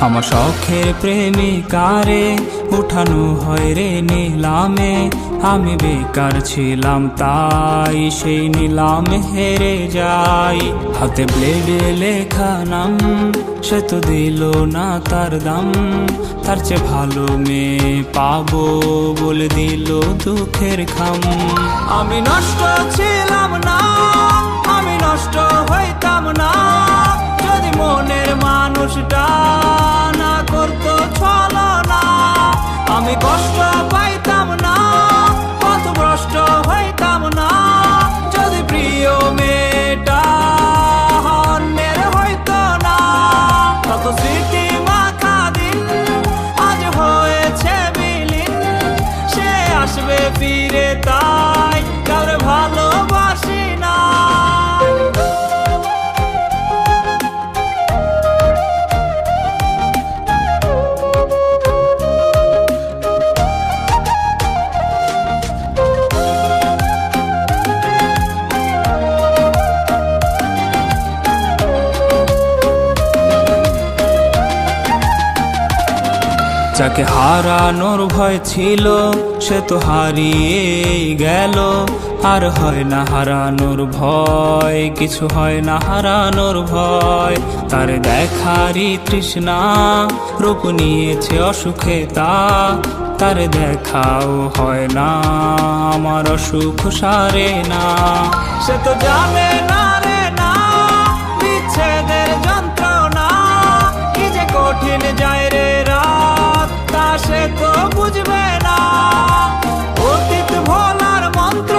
আমার শখের প্রেমিকারে উঠানো হয় রে নিলামে, আমি বেকার ছিলাম তাই সেই নিলামে হেরে যাই। হাতে ব্লেডে লেখা নাম, সে তো দিল না তার দাম, তার চেয়ে ভালো মেয়ে পাবো বলে দিল দুঃখের খাম। আমি নষ্ট ছিলাম না, আমি নষ্ট হইতাম না, যদি মনের মানুষটা না করতো ছলনা। আমি কষ্ট পাইতাম না, পথভ্রষ্ট হইতাম না, যদি প্রিয় মেয়েটা অন্যের হইতো না। কত স্মৃতি মাখা দিন আজ হয়েছে বিলীন, সে আসবে ফিরে তাই কাউরে ভালোবাসি না। যাকে হারানোর ভয় ছিল সে তো হারিয়েই গেল, আর হয় না হারানোর ভয়, কিছু হয় না হারানোর ভয়। তার দেখারই তৃষ্ণা রূপ নিয়েছে অসুখে তার দেখাও হয় না, আমার অসুখ সারে না। সে তো জানে না রে না বিচ্ছেদের যন্ত্রণা, কি যে কঠিন যায় রে রাত তা সে তো বুঝবে না। অতীত ভোলার মন্ত্র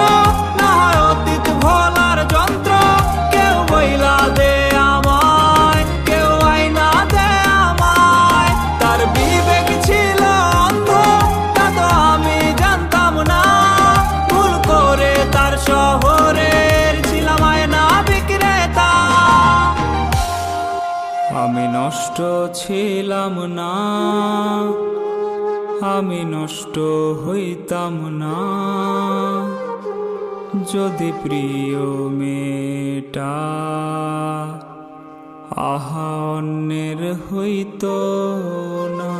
না হয় অতীত ভোলার যন্ত্র, কেউ বইলা দে আমায়, কেউ আইনা দে আমায়। তার বিবেক ছিল অন্ধ তা তো আমি জানতাম না, ভুল করে তার শহরের ছিলাম আয়না বিক্রেতা। আমি নষ্ট ছিলাম না, আমি নষ্ট হইতাম না, যদি প্রিয় মেয়েটা আহা অন্যের হইতো না।